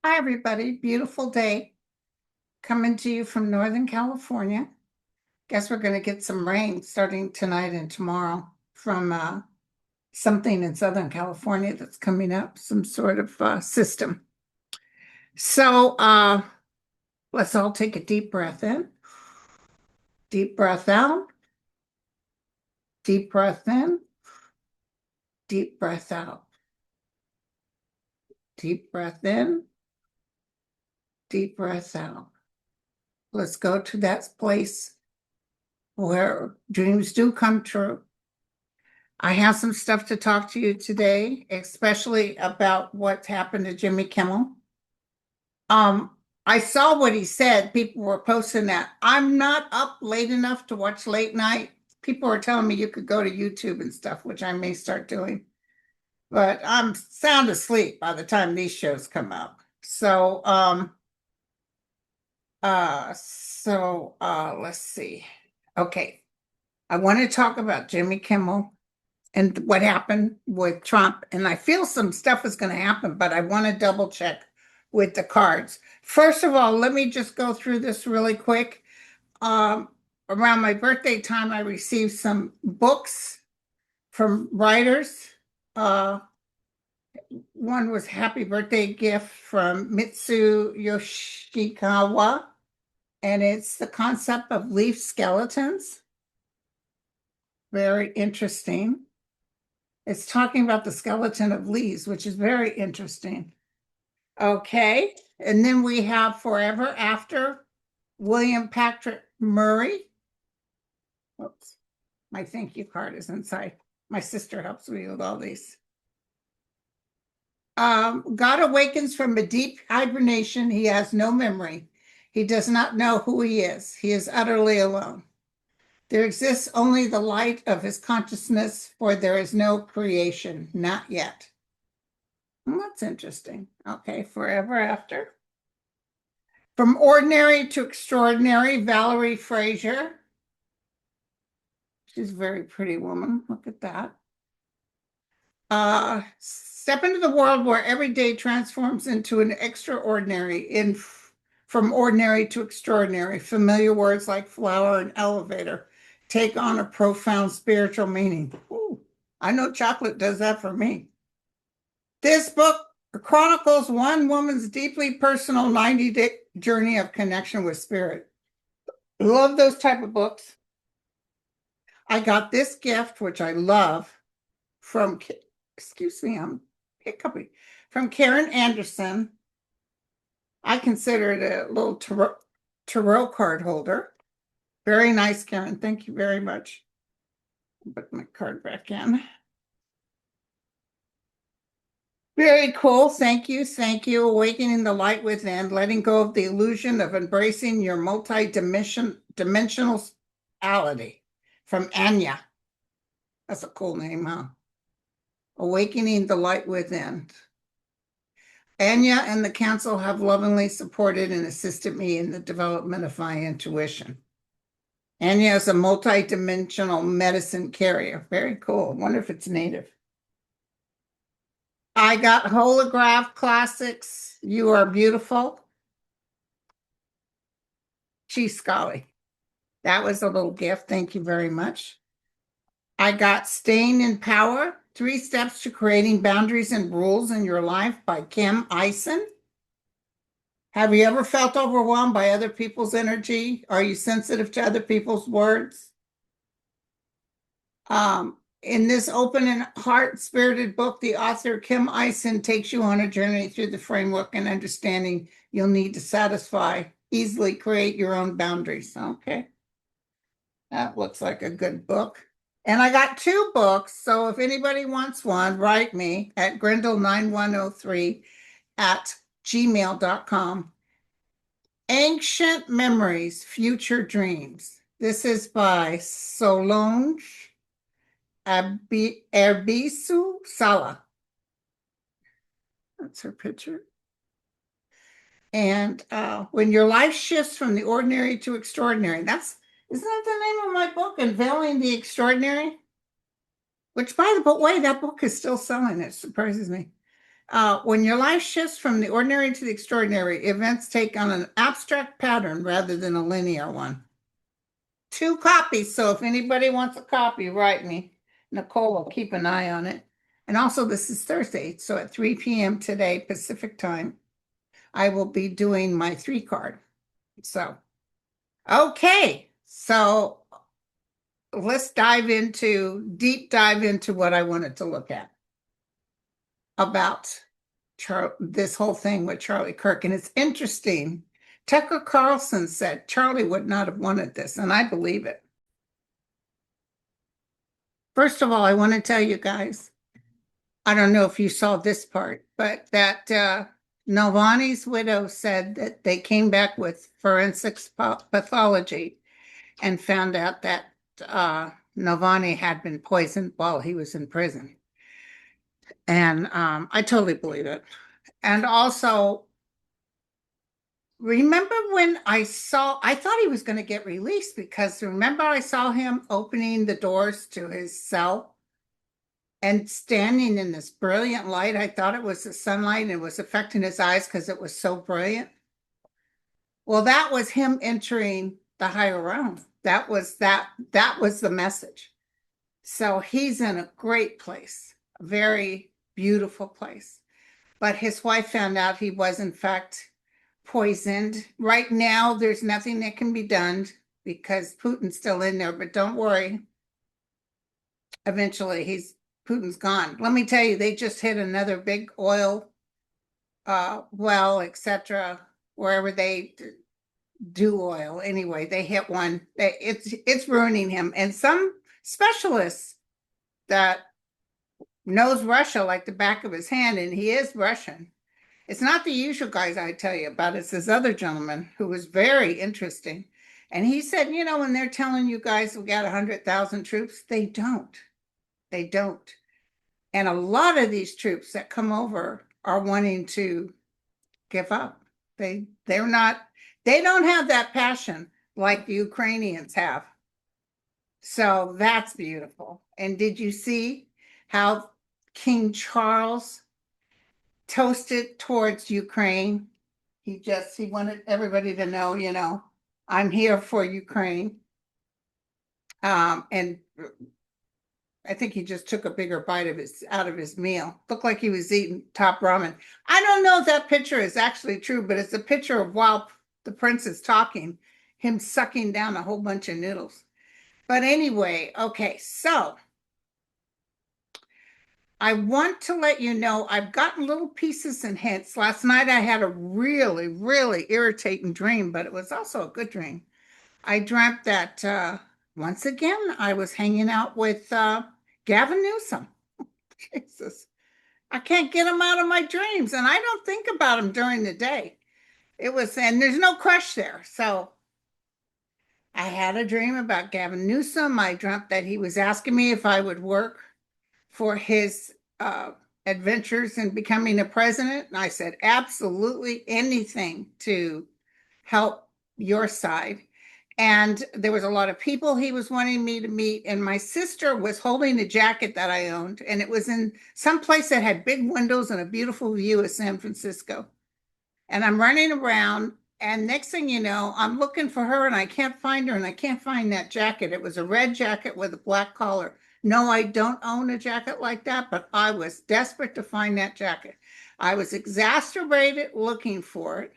Hi, everybody. Beautiful day coming to you from Northern California. Guess we're going to get some rain starting tonight and tomorrow from something in Southern California that's coming up, some sort of system. So let's all take a deep breath in, deep breath out, deep breath in, deep breath out, deep breath in, deep breath out. Let's go to that place where dreams do come true. I have some stuff to talk to you today, especially about what's happened to Jimmy Kimmel. Um, I saw what he said. People were posting that. I'm not up late enough to watch late night. People were telling me you could go to YouTube and stuff, which I may start doing. But I'm sound asleep by the time these shows come up. Let's see. Okay. I want to talk about Jimmy Kimmel and what happened with Trump. And I feel some stuff is going to happen, but I want to double check with the cards. First of all, let me just go through this really quick. Um, Around my birthday time, I received some books from writers. Uh, One was Happy Birthday Gift from Mitsu Yoshikawa, and it's the concept of leaf skeletons. Very interesting. It's talking about the skeleton of leaves, which is very interesting. Okay. And then we have Forever After, William Patrick Murray. Oops. My thank you card is inside. My sister helps me with all these. God awakens from a deep hibernation. He has no memory. He does not know who he is. He is utterly alone. There exists only the light of his consciousness, for there is no creation, not yet. Well, that's interesting. Okay, Forever After. From Ordinary to Extraordinary, Valerie Frazier. She's a very pretty woman. Look at that. Step into the world where every day transforms into an extraordinary, from ordinary to extraordinary. Familiar words like flower and elevator take on a profound spiritual meaning. Ooh, I know chocolate does that for me. This book chronicles one woman's deeply personal 90-day journey of connection with spirit. Love those type of books. I got this gift, which I love, from, excuse me, I'm hiccuping, from Karen Anderson. I consider it a little tarot card holder. Very nice, Karen. Thank you very much. Put my card back in. Very cool. Thank you. Thank you. Awakening the light within, letting go of the illusion of embracing your multi-dimensionality from Anya. That's a cool name, huh? Awakening the light within. Anya and the council have lovingly supported and assisted me in the development of my intuition. Anya is a multi-dimensional medicine carrier. Very cool. I wonder if it's native. I got Holograph Classics. You Are Beautiful. Cheese Scully. That was a little gift. Thank you very much. I got Staying in Power, 3 Steps to Creating Boundaries and Rules in Your Life by Kim Eisen. Have you ever felt overwhelmed by other people's energy? Are you sensitive to other people's words? In this open and heart-spirited book, the author Kim Eisen takes you on a journey through the framework and understanding you'll need to easily create your own boundaries. Okay. That looks like a good book. And I got 2 books, so if anybody wants one, write me at grindle9103@gmail.com. Ancient Memories, Future Dreams. This is by Solange Erbisu Sala. That's her picture. And when your life shifts from the ordinary to extraordinary, isn't that the name of my book, Unveiling the Extraordinary? Which, by the way, that book is still selling. It surprises me. When your life shifts from the ordinary to the extraordinary, events take on an abstract pattern rather than a linear one. 2 copies. So if anybody wants a copy, write me. Nicole will keep an eye on it. And also, this is Thursday. So at 3 p.m. today, Pacific time, I will be doing my 3 card. So, okay. So let's deep dive into what I wanted to look at about this whole thing with Charlie Kirk. And it's interesting. Tucker Carlson said Charlie would not have wanted this, and I believe it. First of all, I want to tell you guys, I don't know if you saw this part, but that Navalny's widow said that they came back with forensics pathology and found out that Navalny had been poisoned while he was in prison. And I totally believe it. And also, remember when I thought he was going to get released because remember I saw him opening the doors to his cell and standing in this brilliant light. I thought it was the sunlight and it was affecting his eyes because it was so brilliant. Well, that was him entering the higher realm. That was the message. So he's in a great place, a very beautiful place. But his wife found out he was in fact poisoned. Right now, there's nothing that can be done because Putin's still in there, but don't worry. Eventually, Putin's gone. Let me tell you, they just hit another big oil well, etc., wherever they do oil. Anyway, they hit one. It's ruining him. And some specialists that knows Russia like the back of his hand, and he is Russian. It's not the usual guys I tell you about. It's this other gentleman who was very interesting. And he said, when they're telling you guys we got 100,000 troops, they don't. They don't. And a lot of these troops that come over are wanting to give up. They don't have that passion like the Ukrainians have. So that's beautiful. And did you see how King Charles toasted towards Ukraine? He wanted everybody to know, I'm here for Ukraine. And I think he just took a bigger bite out of his meal. Looked like he was eating top ramen. I don't know if that picture is actually true, but it's a picture of while the prince is talking, him sucking down a whole bunch of noodles. But anyway, okay, so I want to let you know I've gotten little pieces and hints. Last night I had a really, really irritating dream, but it was also a good dream. I dreamt that once again I was hanging out with Gavin Newsom. Jesus, I can't get him out of my dreams, and I don't think about him during the day. And there's no crush there. So I had a dream about Gavin Newsom. I dreamt that he was asking me if I would work for his adventures in becoming a president. And I said, absolutely anything to help your side. And there was a lot of people he was wanting me to meet. And my sister was holding a jacket that I owned. And it was in some place that had big windows and a beautiful view of San Francisco. And I'm running around. And next thing you know, I'm looking for her and I can't find her and I can't find that jacket. It was a red jacket with a black collar. No, I don't own a jacket like that, but I was desperate to find that jacket. I was exacerbated looking for it.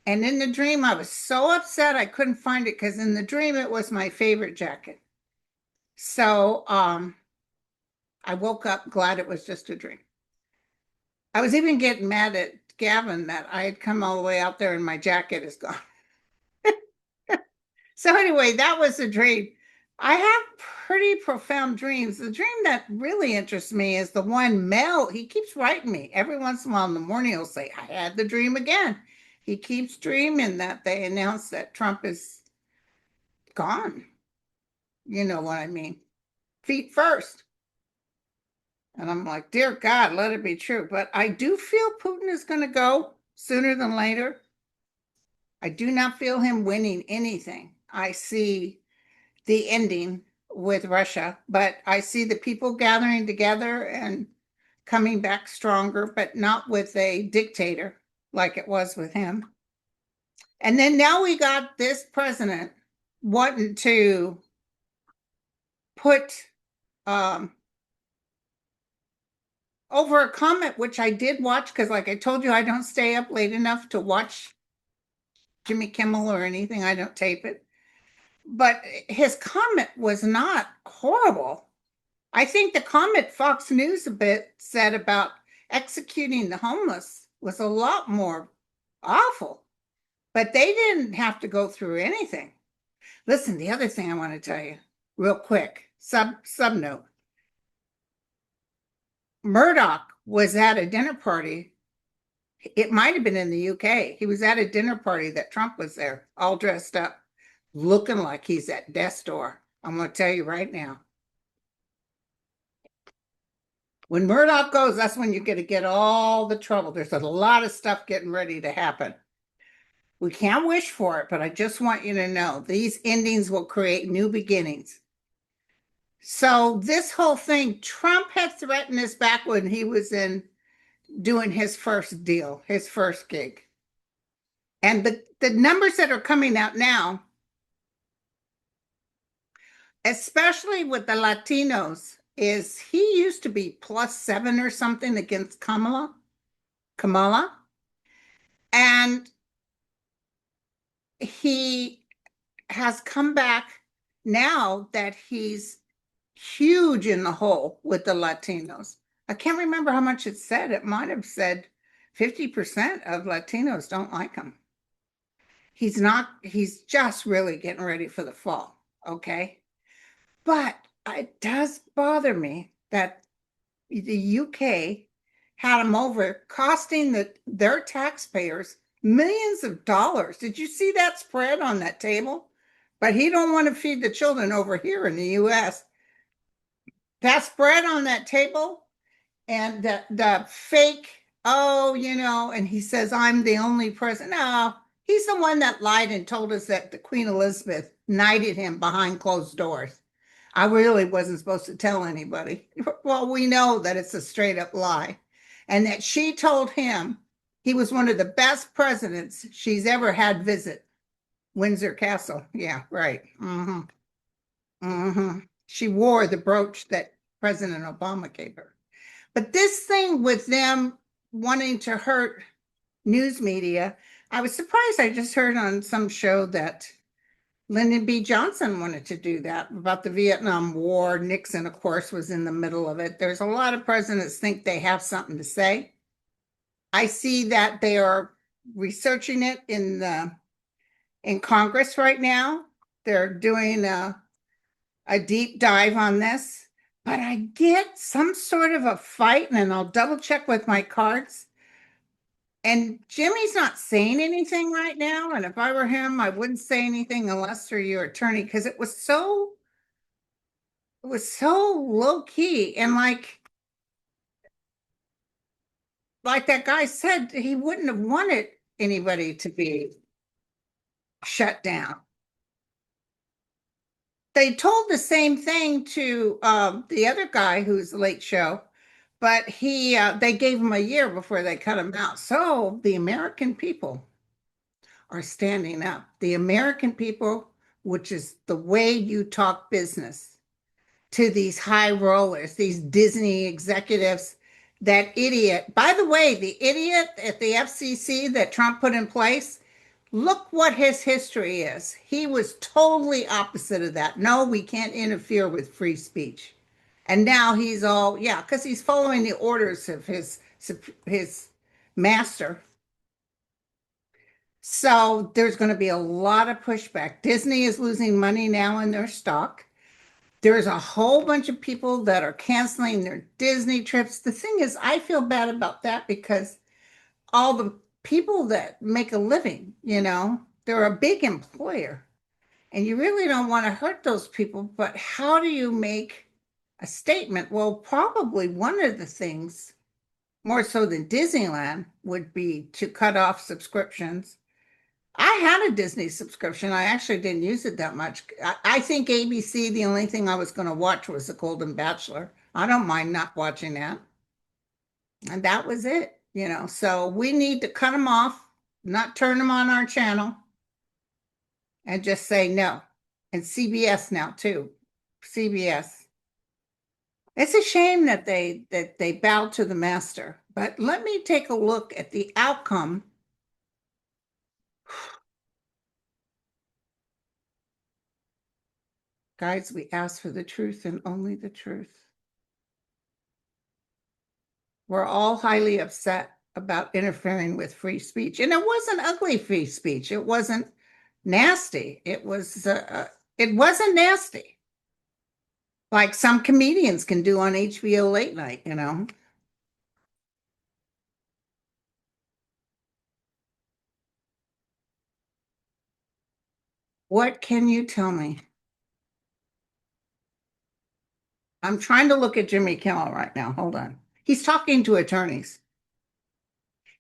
And in the dream, I was so upset I couldn't find it because in the dream, it was my favorite jacket. So I woke up glad it was just a dream. I was even getting mad at Gavin that I had come all the way out there and my jacket is gone. So anyway, that was a dream. I have pretty profound dreams. The dream that really interests me is the one Mel, he keeps writing me. Every once in a while in the morning, he'll say, I had the dream again. He keeps dreaming that they announced that Trump is gone. You know what I mean? Feet first. And I'm like, dear God, let it be true. But I do feel Putin is going to go sooner than later. I do not feel him winning anything. I see the ending with Russia, but I see the people gathering together and coming back stronger, but not with a dictator like it was with him. And then now we got this president wanting to put um, over a comment, which I did watch because, like I told you, I don't stay up late enough to watch Jimmy Kimmel or anything. I don't tape it. But his comment was not horrible. I think the comment Fox News a bit said about executing the homeless was a lot more awful, but they didn't have to go through anything. Listen, the other thing I want to tell you real quick, sub note. Murdoch was at a dinner party. It might have been in the UK. He was at a dinner party that Trump was there, all dressed up, looking like he's at death's door. I'm going to tell you right now. When Murdoch goes, that's when you're going to get all the trouble. There's a lot of stuff getting ready to happen. We can't wish for it, but I just want you to know these endings will create new beginnings. So this whole thing, Trump had threatened this back when he was in doing his first deal, his first gig. And the numbers that are coming out now, especially with the Latinos, is he used to be +7 or something against Kamala. And he has come back now that he's huge in the hole with the Latinos. I can't remember how much it said. It might have said 50% of Latinos don't like him. He's just really getting ready for the fall, okay? But it does bother me that the UK had him over, costing their taxpayers millions of dollars. Did you see that spread on that table? But he don't want to feed the children over here in the US. That spread on that table and the fake, oh, and he says, I'm the only president. No, he's the one that lied and told us that the Queen Elizabeth knighted him behind closed doors. I really wasn't supposed to tell anybody. Well, we know that it's a straight up lie. And that she told him he was one of the best presidents she's ever had visit Windsor Castle. Yeah, right. Mm-hmm. Mm-hmm. She wore the brooch that President Obama gave her. But this thing with them wanting to hurt news media, I was surprised. I just heard on some show that Lyndon B. Johnson wanted to do that about the Vietnam War. Nixon, of course, was in the middle of it. There's a lot of presidents think they have something to say. I see that they are researching it in Congress right now. They're doing a deep dive on this, but I get some sort of a fight, and I'll double check with my cards. And Jimmy's not saying anything right now. And if I were him, I wouldn't say anything unless through your attorney, because it was so low key. And like that guy said, he wouldn't have wanted anybody to be shut down. They told the same thing to the other guy who's Late Show, but they gave him a year before they cut him out. So the American people are standing up. The American people, which is the way you talk business to these high rollers, these Disney executives, that idiot. By the way, the idiot at the FCC that Trump put in place, look what his history is. He was totally opposite of that. No, we can't interfere with free speech. And now he's all, yeah, because he's following the orders of his master. So there's going to be a lot of pushback. Disney is losing money now in their stock. There's a whole bunch of people that are canceling their Disney trips. The thing is, I feel bad about that because all the people that make a living, they're a big employer. And you really don't want to hurt those people. But how do you make a statement? Well, probably one of the things, more so than Disneyland, would be to cut off subscriptions. I had a Disney subscription. I actually didn't use it that much. I think ABC, the only thing I was going to watch was The Golden Bachelor. I don't mind not watching that. And that was it, you know. So we need to cut them off, not turn them on our channel, and just say no. And CBS now too. CBS. It's a shame that they bow to the master. But let me take a look at the outcome. Guys, we ask for the truth and only the truth. We're all highly upset about interfering with free speech. And it wasn't ugly free speech. It wasn't nasty. It wasn't nasty. Like some comedians can do on HBO late night, you know. What can you tell me? I'm trying to look at Jimmy Kimmel right now. Hold on. He's talking to attorneys.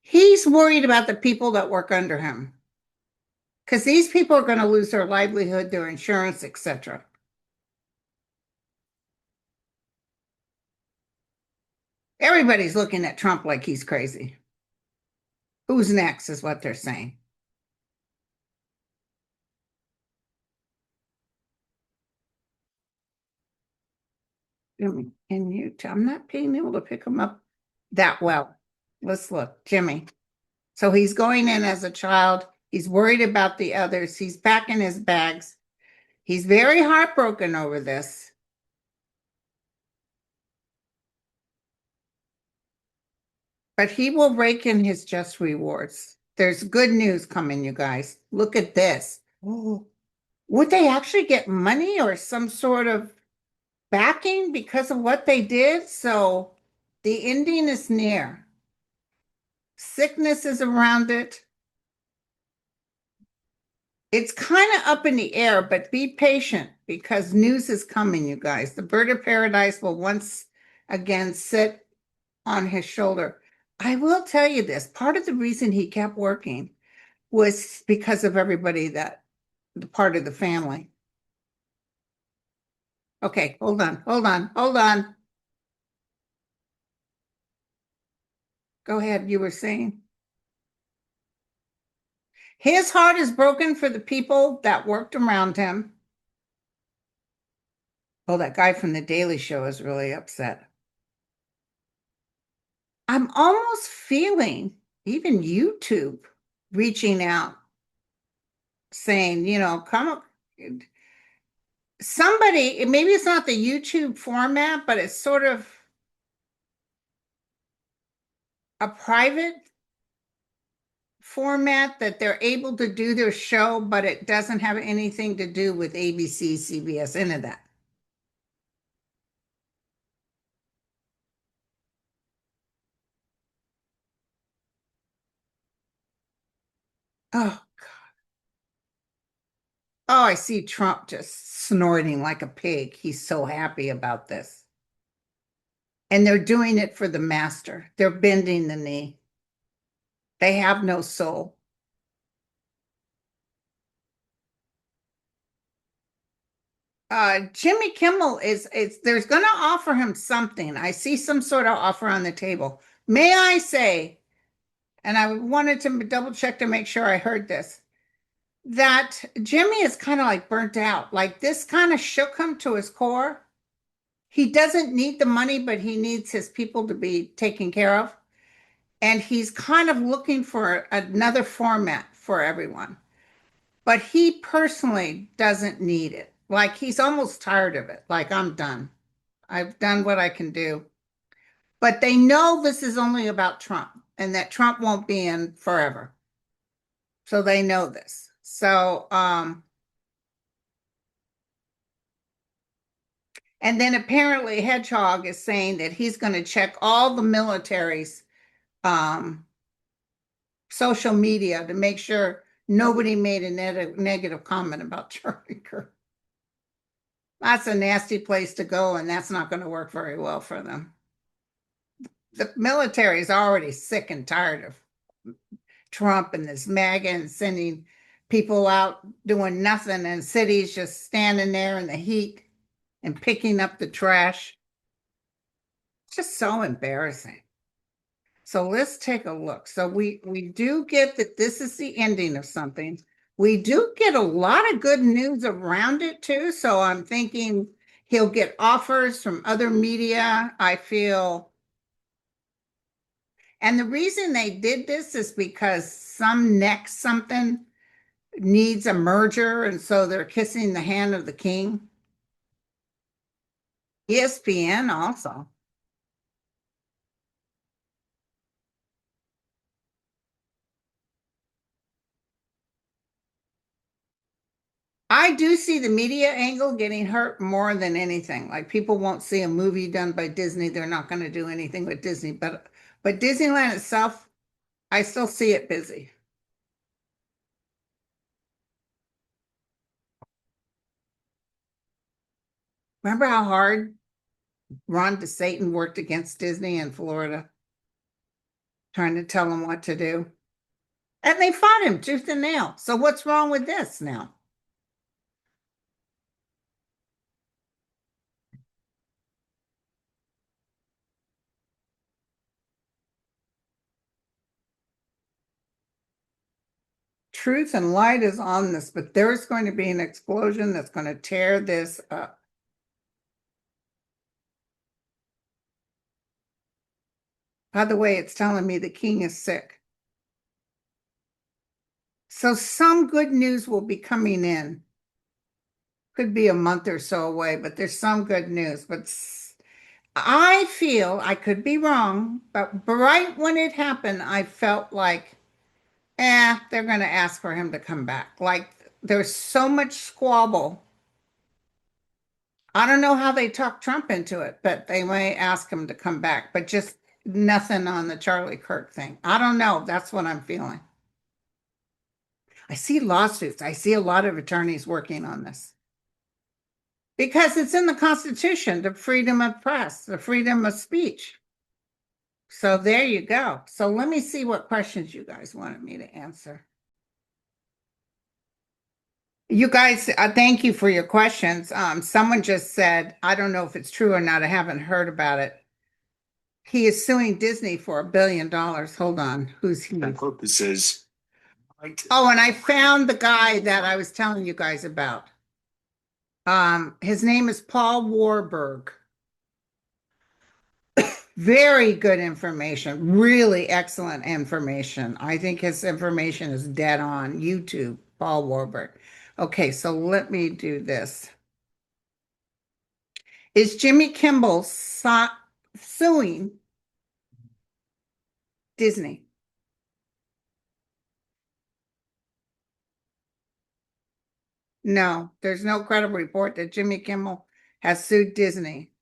He's worried about the people that work under him because these people are going to lose their livelihood, their insurance, etc. Everybody's looking at Trump like he's crazy. Who's next is what they're saying. Jimmy, can you tell? I'm not being able to pick him up that well. Let's look. Jimmy. So he's going in as a child. He's worried about the others. He's packing his bags. He's very heartbroken over this. But he will rake in his just rewards. There's good news coming, you guys. Look at this. Oh, would they actually get money or some sort of backing because of what they did? So the ending is near. Sickness is around it. It's kind of up in the air, but be patient because news is coming, you guys. The bird of paradise will once again sit on his shoulder. I will tell you this, part of the reason he kept working was because of everybody that the part of the family. Okay, hold on. Go ahead, you were saying. His heart is broken for the people that worked around him. Oh, that guy from the Daily Show is really upset. I'm almost feeling even YouTube reaching out saying, you know, come somebody, maybe it's not the YouTube format, but it's sort of a private format that they're able to do their show, but it doesn't have anything to do with ABC, CBS, any of that. Oh, oh, I see Trump just snorting like a pig. He's so happy about this. And they're doing it for the master. They're bending the knee. They have no soul. Jimmy Kimmel is there's going to offer him something. I see some sort of offer on the table. May I say, and I wanted to double check to make sure I heard this, that Jimmy is kind of like burnt out. Like this kind of shook him to his core. He doesn't need the money, but he needs his people to be taken care of. And he's kind of looking for another format for everyone. But he personally doesn't need it. Like he's almost tired of it. Like I'm done. I've done what I can do. But they know this is only about Trump and that Trump won't be in forever. So they know this. So, and then apparently Hedgehog is saying that he's going to check all the military's um, social media to make sure nobody made a negative comment about Charlie Kirk. That's a nasty place to go, and that's not going to work very well for them. The military is already sick and tired of Trump and this MAGA and sending people out doing nothing and cities just standing there in the heat and picking up the trash. It's just so embarrassing. So let's take a look. So we do get that this is the ending of something. We do get a lot of good news around it too. So I'm thinking he'll get offers from other media. I feel, and the reason they did this is because some next something needs a merger, and so they're kissing the hand of the king. ESPN also. I do see the media angle getting hurt more than anything. Like people won't see a movie done by Disney. They're not going to do anything with Disney, but Disneyland itself, I still see it busy. Remember how hard Ron DeSatan worked against Disney in Florida, trying to tell them what to do? And they fought him tooth and nail. So what's wrong with this now? Truth and light is on this, but there's going to be an explosion that's going to tear this up. By the way, it's telling me the king is sick. So some good news will be coming in. Could be a month or so away, but there's some good news. But I feel, I could be wrong, but right when it happened, I felt like, they're going to ask for him to come back. Like there's so much squabble. I don't know how they talked Trump into it, but they may ask him to come back, but just nothing on the Charlie Kirk thing. I don't know. That's what I'm feeling. I see lawsuits. I see a lot of attorneys working on this because it's in the Constitution, the freedom of press, the freedom of speech. So there you go. So let me see what questions you guys wanted me to answer. You guys, thank you for your questions. Someone just said, I don't know if it's true or not. I haven't heard about it. He is suing Disney for $1 billion. Hold on. Who's he? Purposes. Oh, and I found the guy that I was telling you guys about. His name is Paul Warburg. Very good information, really excellent information. I think his information is dead on YouTube, Paul Warburg. Okay, so let me do this. Is Jimmy Kimmel suing Disney? No, there's no credible report that Jimmy Kimmel has sued Disney.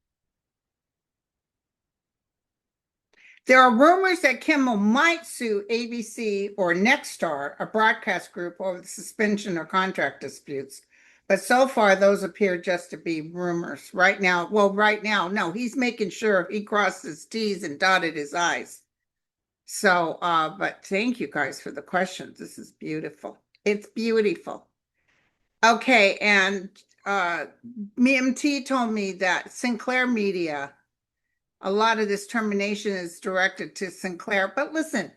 There are rumors that Kimmel might sue ABC or Nexstar, a broadcast group, over the suspension or contract disputes. But so far, those appear just to be rumors. Right now, no, he's making sure he crossed his T's and dotted his I's. So, but thank you guys for the questions. This is beautiful. It's beautiful. Okay, and MT told me that Sinclair Media, a lot of this termination is directed to Sinclair. But listen,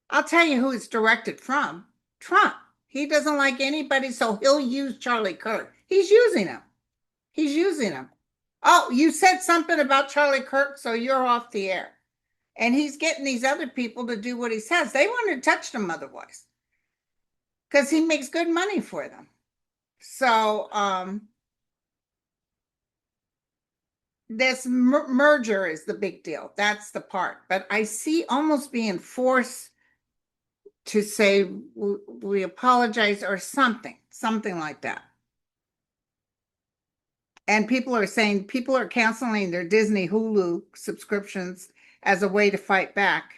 I'll tell you who it's directed from. Trump. He doesn't like anybody, so he'll use Charlie Kirk. He's using him. He's using him. Oh, you said something about Charlie Kirk, so you're off the air. And he's getting these other people to do what he says. They wouldn't have touched him otherwise because he makes good money for them. So, this merger is the big deal. That's the part. But I see almost being forced to say we apologize or something like that. And people are saying people are canceling their Disney Hulu subscriptions as a way to fight back.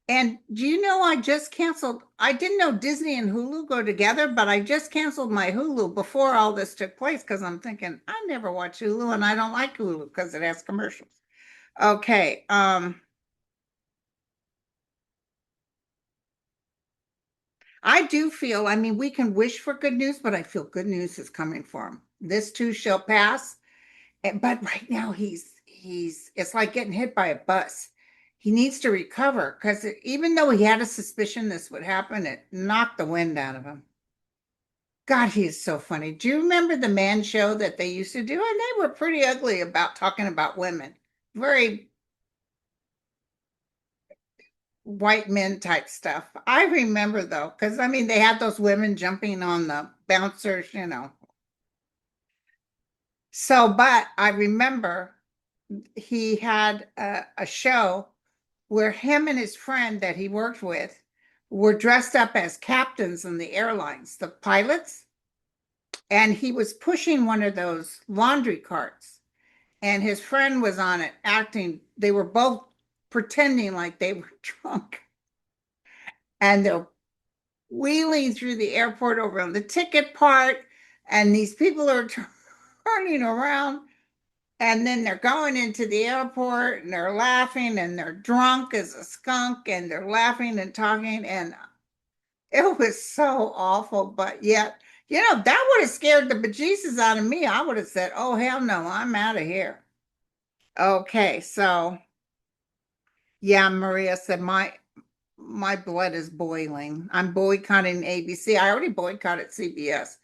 And do you know I just canceled? I didn't know Disney and Hulu go together, but I just canceled my Hulu before all this took place because I'm thinking I never watch Hulu and I don't like Hulu because it has commercials. Okay. I do feel, I mean, we can wish for good news, but I feel good news is coming for him. This too shall pass. But right now it's like getting hit by a bus. he needs to recover because even though he had a suspicion this would happen, it knocked the wind out of him. God, he is so funny. Do you remember the man show that they used to do? And they were pretty ugly about talking about women. Very white men type stuff. I remember though, because I mean, they had those women jumping on the bouncers, you know. So, but I remember he had a show where him and his friend that he worked with were dressed up as captains in the airlines, the pilots, and he was pushing one of those laundry carts, and his friend was on it acting. They were both pretending like they were drunk, and they're wheeling through the airport over on the ticket part, and these people are turning around. And then they're going into the airport and they're laughing and they're drunk as a skunk and they're laughing and talking. And it was so awful. But yet, that would have scared the bejesus out of me. I would have said, oh, hell no, I'm out of here. Okay. So, yeah, Maria said, my blood is boiling. I'm boycotting ABC. I already boycotted CBS.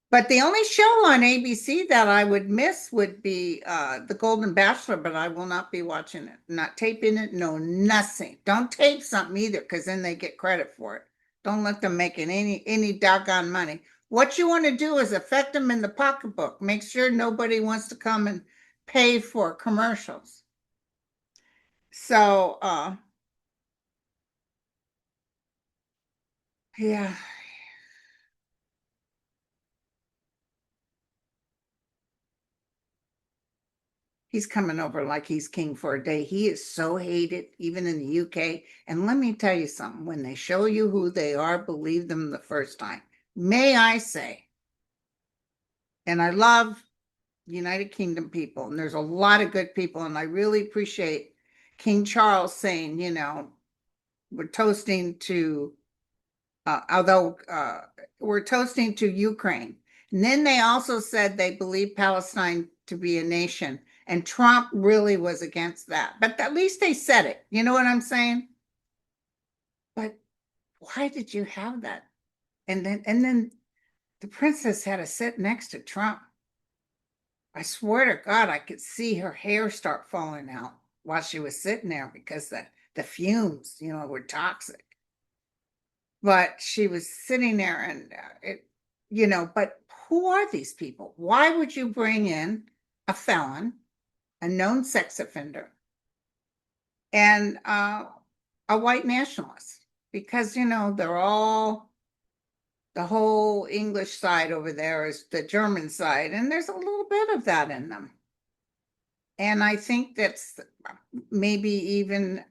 But the only show on ABC that I would miss would be The Golden Bachelor, but I will not be watching it. Not taping it, no, nothing. Don't tape something either, because then they get credit for it. Don't let them make any doggone money. What you want to do is affect them in the pocketbook. Make sure nobody wants to come and pay for commercials. So, yeah. He's coming over like he's king for a day. He is so hated, even in the UK. And let me tell you something, when they show you who they are, believe them the first time. May I say, and I love United Kingdom people, and there's a lot of good people, and I really appreciate King Charles saying, we're toasting to, although we're toasting to Ukraine. And then they also said they believe Palestine to be a nation. And Trump really was against that. But at least they said it. You know what I'm saying? But why did you have that? And then the princess had to sit next to Trump. I swear to God, I could see her hair start falling out while she was sitting there because the fumes, were toxic. But she was sitting there and but who are these people? Why would you bring in a felon, a known sex offender, and a white nationalist? Because, they're all, the whole English side over there is the German side, and there's a little bit of that in them. And I think that's maybe even,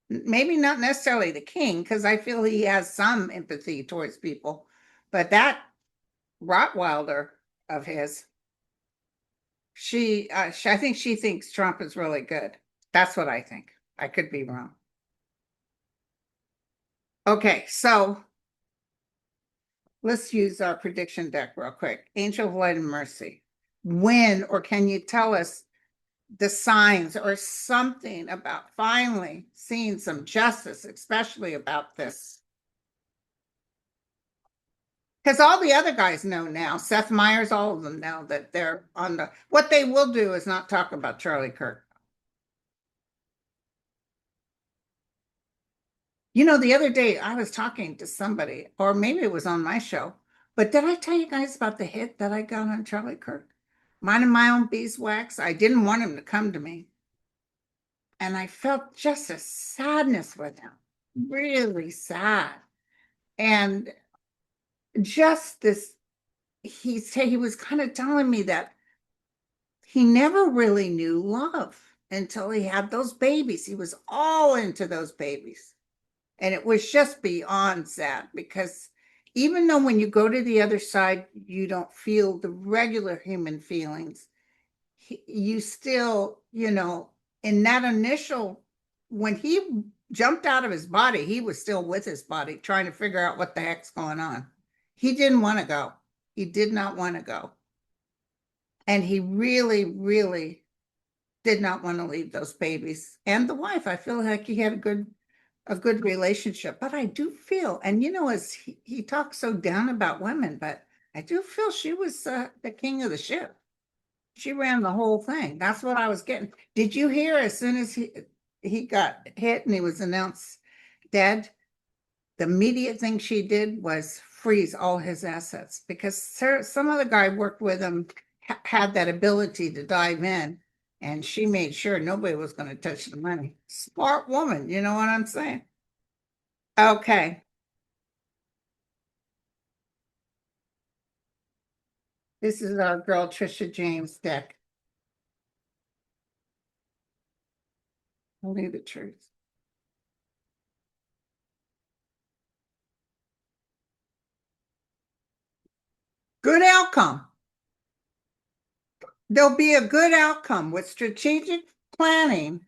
maybe not necessarily the king, because I feel he has some empathy towards people, but that Rottweiler of his, I think she thinks Trump is really good. That's what I think. I could be wrong. Okay, so let's use our prediction deck real quick. Angel of Light and Mercy. When, or can you tell us the signs or something about finally seeing some justice, especially about this? Because all the other guys know now, Seth Meyers, all of them know that they're on the, what they will do is not talk about Charlie Kirk. The other day I was talking to somebody, or maybe it was on my show, but did I tell you guys about the hit that I got on Charlie Kirk? Minding my own beeswax. I didn't want him to come to me. And I felt just a sadness with him, really sad. And just this, he was kind of telling me that he never really knew love until he had those babies. He was all into those babies. And it was just beyond sad because even though when you go to the other side, you don't feel the regular human feelings, you still, in that initial, when he jumped out of his body, he was still with his body trying to figure out what the heck's going on. He didn't want to go. He did not want to go. And he really, really did not want to leave those babies and the wife. I feel like he had a good relationship, but I do feel, and as he talks so down about women, but I do feel she was the king of the ship. She ran the whole thing. That's what I was getting. Did you hear as soon as he got hit and he was announced dead? The immediate thing she did was freeze all his assets because some other guy worked with him, had that ability to dive in, and she made sure nobody was going to touch the money. Smart woman, you know what I'm saying? Okay, this is our girl Trisha James deck. Only the truth. Good outcome. There'll be a good outcome with strategic planning.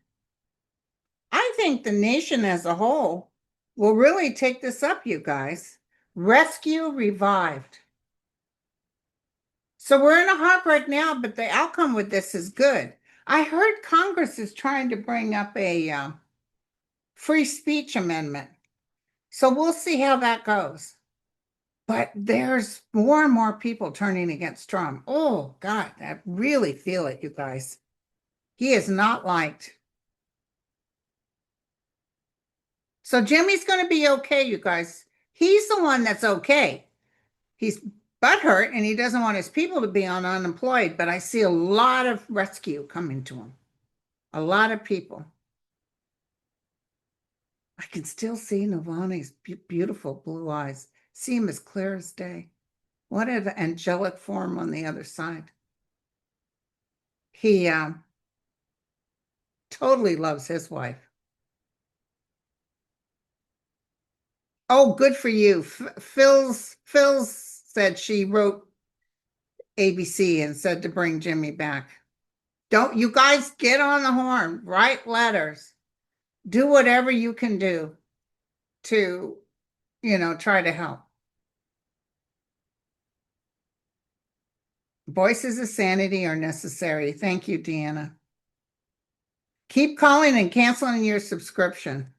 I think the nation as a whole will really take this up, you guys. Rescue revived. So we're in a heartbreak now, but the outcome with this is good. I heard Congress is trying to bring up a free speech amendment. So we'll see how that goes. But there's more and more people turning against Trump. Oh, God, I really feel it, you guys. He is not liked. So Jimmy's going to be okay, you guys. He's the one that's okay. He's butthurt and he doesn't want his people to be on unemployed, but I see a lot of rescue coming to him. A lot of people. I can still see Navani's beautiful blue eyes. See him as clear as day. What an angelic form on the other side. He totally loves his wife. Oh, good for you. Phil's said she wrote ABC and said to bring Jimmy back. Don't you guys get on the horn, write letters, do whatever you can do to, try to help. Voices of sanity are necessary. Thank you, Deanna. Keep calling and canceling your subscription.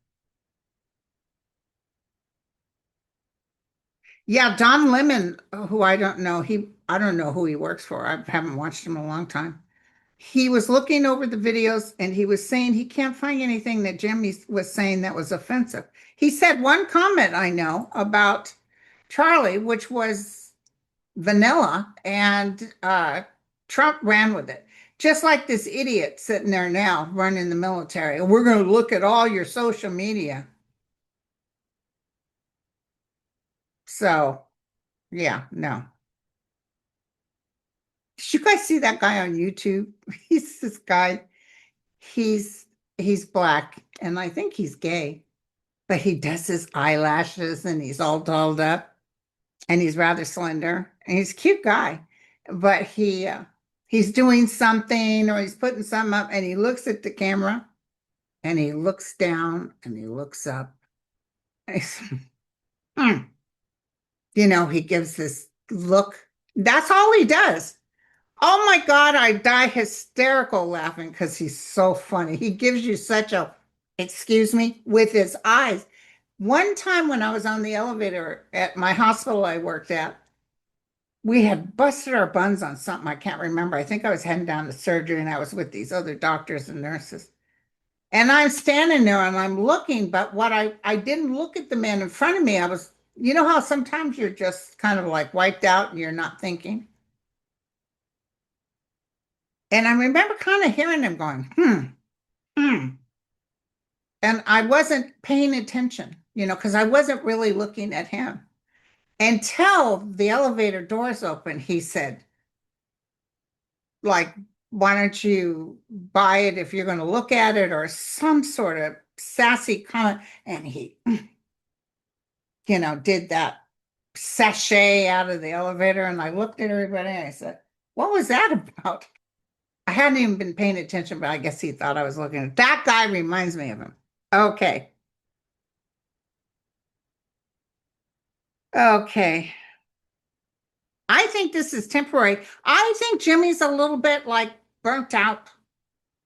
Yeah, Don Lemon, who I don't know who he works for. I haven't watched him in a long time. He was looking over the videos and he was saying he can't find anything that Jimmy was saying that was offensive. He said one comment I know about Charlie, which was vanilla, and Trump ran with it. Just like this idiot sitting there now running the military. We're going to look at all your social media. So, yeah, no. Did you guys see that guy on YouTube? He's this guy. He's he's black and I think he's gay, but he does his eyelashes and he's all dolled up and he's rather slender and he's a cute guy. But he's doing something or he's putting something up and he looks at the camera and he looks down and he looks up. And he's, "Hmm." He gives this look. That's all he does. Oh my God, I die hysterical laughing because he's so funny. He gives you such a, excuse me, with his eyes. One time when I was on the elevator at my hospital I worked at, we had busted our buns on something I can't remember. I think I was heading down to surgery and I was with these other doctors and nurses. And I'm standing there and I'm looking, but what I didn't look at the man in front of me. I was, how sometimes you're just kind of like wiped out and you're not thinking. And I remember kind of hearing him going, hmm. And I wasn't paying attention, because I wasn't really looking at him until the elevator doors open. He said, like, why don't you buy it if you're going to look at it, or some sort of sassy comment. And he, did that sachet out of the elevator. And I looked at everybody and I said, what was that about? I hadn't even been paying attention, but I guess he thought I was looking at that guy. Reminds me of him. Okay. Okay. I think this is temporary. I think Jimmy's a little bit like burnt out.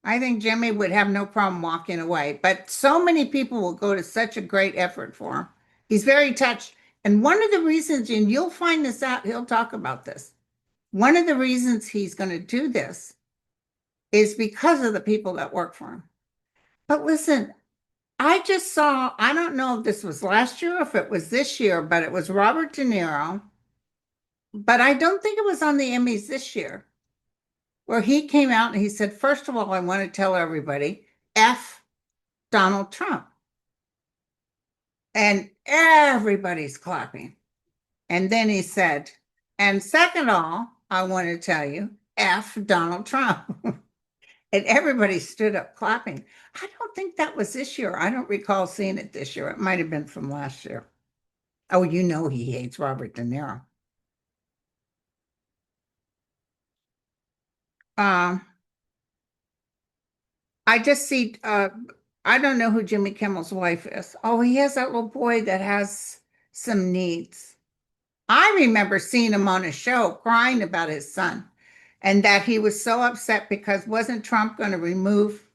I think Jimmy would have no problem walking away, but so many people will go to such a great effort for him. He's very touched. And one of the reasons, and you'll find this out, he'll talk about this. One of the reasons he's going to do this is because of the people that work for him. But listen, I just saw, I don't know if this was last year or if it was this year, but it was Robert De Niro. But I don't think it was on the Emmys this year, where he came out and he said, first of all, I want to tell everybody, F Donald Trump. And everybody's clapping. And then he said, and second of all, I want to tell you, F Donald Trump. And everybody stood up clapping. I don't think that was this year. I don't recall seeing it this year. It might have been from last year. Oh, you know he hates Robert De Niro. Um, I just see I don't know who Jimmy Kimmel's wife is. Oh, he has that little boy that has some needs. I remember seeing him on a show crying about his son and that he was so upset because wasn't Trump going to remove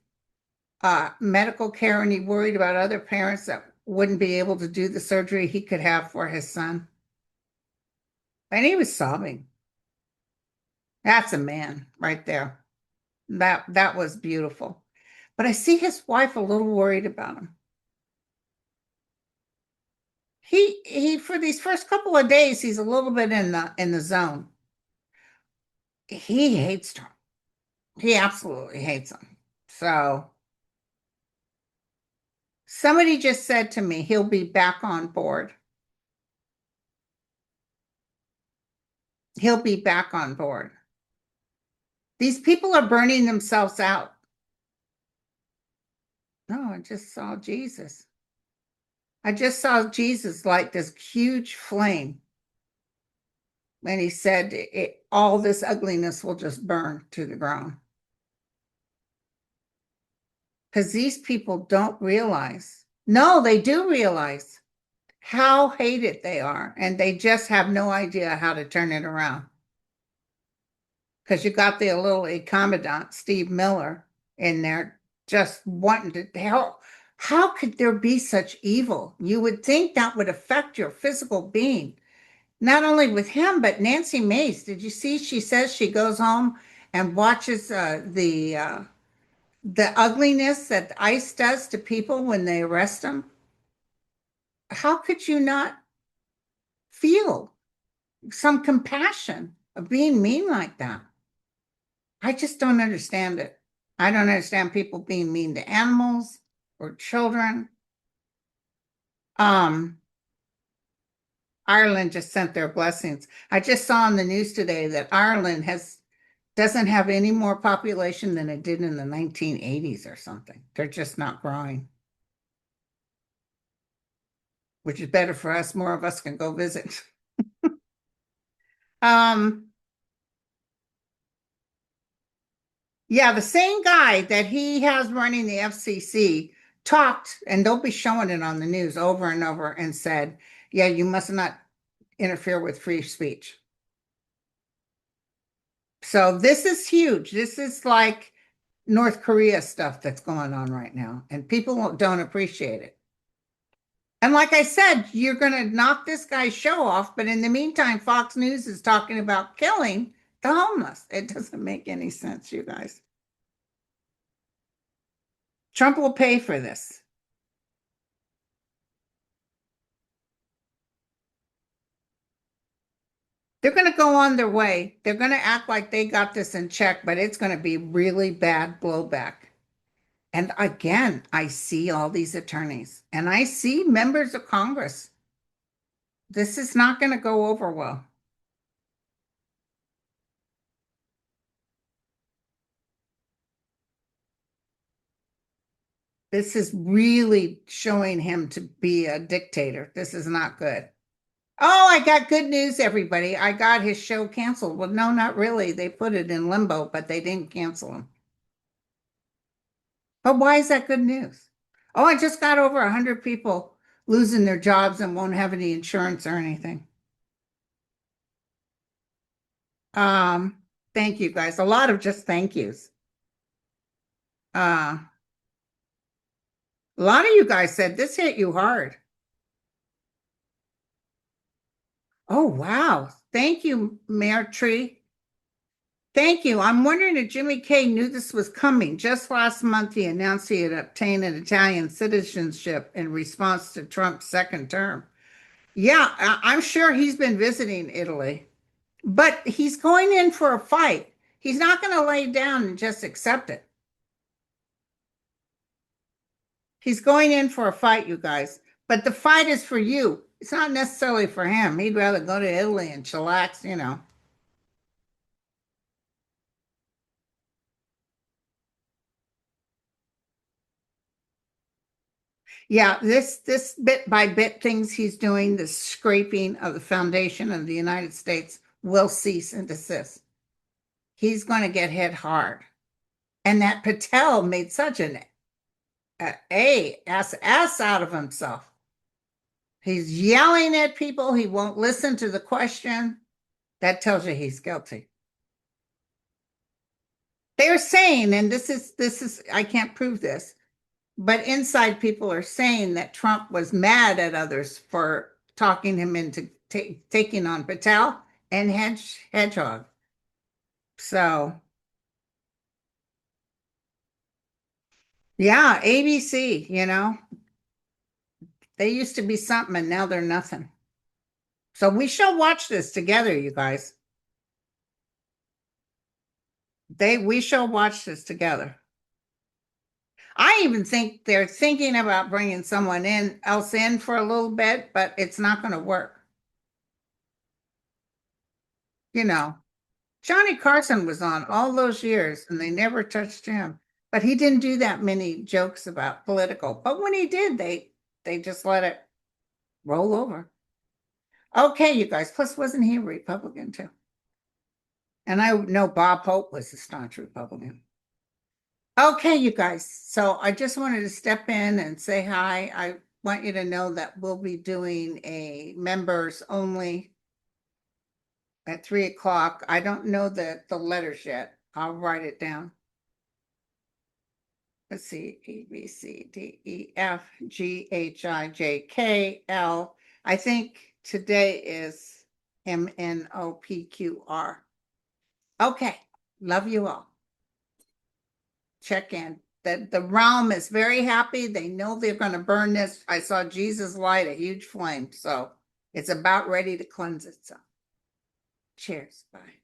medical care and he worried about other parents that wouldn't be able to do the surgery he could have for his son. And he was sobbing. That's a man right there. That was beautiful. But I see his wife a little worried about him. He for these first couple of days, he's a little bit in the zone. He hates Trump. He absolutely hates him. So somebody just said to me, he'll be back on board. He'll be back on board. These people are burning themselves out. No, I just saw Jesus. I just saw Jesus like this huge flame. And he said, all this ugliness will just burn to the ground. Because these people don't realize. No, they do realize how hated they are. And they just have no idea how to turn it around. Because you got the little commandant, Steve Miller, in there just wanting to help. How could there be such evil? You would think that would affect your physical being. Not only with him, but Nancy Mace. Did you see? She says she goes home and watches the ugliness that ICE does to people when they arrest them. How could you not feel some compassion of being mean like that? I just don't understand it. I don't understand people being mean to animals or children. Um, Ireland just sent their blessings. I just saw on the news today that Ireland doesn't have any more population than it did in the 1980s or something. They're just not growing, which is better for us. More of us can go visit. Um, yeah, the same guy that he has running the FCC talked, and they'll be showing it on the news over and over and said, yeah, you must not interfere with free speech. So this is huge. This is like North Korea stuff that's going on right now, and people don't appreciate it. And like I said, you're going to knock this guy's show off, but in the meantime, Fox News is talking about killing the homeless. It doesn't make any sense, you guys. Trump will pay for this. They're going to go on their way. They're going to act like they got this in check, but it's going to be really bad blowback. And again, I see all these attorneys and I see members of Congress. This is not going to go over well. This is really showing him to be a dictator. This is not good. Oh, I got good news, everybody. I got his show canceled. Well, no, not really. They put it in limbo, but they didn't cancel him. But why is that good news? Oh, I just got over 100 people losing their jobs and won't have any insurance or anything. Um, thank you guys. A lot of just thank yous. A lot of you guys said this hit you hard. Oh, wow. Thank you, Mayor Tree. Thank you. I'm wondering if Jimmy K knew this was coming. Just last month, he announced he had obtained an Italian citizenship in response to Trump's second term. Yeah, I'm sure he's been visiting Italy, but he's going in for a fight. He's not going to lay down and just accept it. He's going in for a fight, you guys. But the fight is for you. It's not necessarily for him. He'd rather go to Italy and chillax. Yeah, this bit by bit things he's doing, the scraping of the foundation of the United States will cease and desist. He's going to get hit hard. And that Patel made such an ass out of himself. He's yelling at people. He won't listen to the question. That tells you he's guilty. They're saying, and this is I can't prove this, but inside people are saying that Trump was mad at others for talking him into taking on Patel and Hedgehog. So yeah, ABC, they used to be something and now they're nothing. So we shall watch this together, you guys. We shall watch this together. I even think they're thinking about bringing someone else in for a little bit, but it's not going to work. You know, Johnny Carson was on all those years and they never touched him. But he didn't do that many jokes about political. But when he did, they just let it roll over. Okay, you guys. Plus, wasn't he a Republican too? And I know Bob Hope was a staunch Republican. Okay, you guys. So I just wanted to step in and say hi. I want you to know that we'll be doing a members only at 3 o'clock. I don't know the letters yet. I'll write it down. Let's see, A, B, C, D, E, F, G, H, I, J, K, L. I think today is M, N, O, P, Q, R. Okay, love you all. Check in. The realm is very happy. They know they're going to burn this. I saw Jesus light a huge flame, so it's about ready to cleanse itself. Cheers. Bye.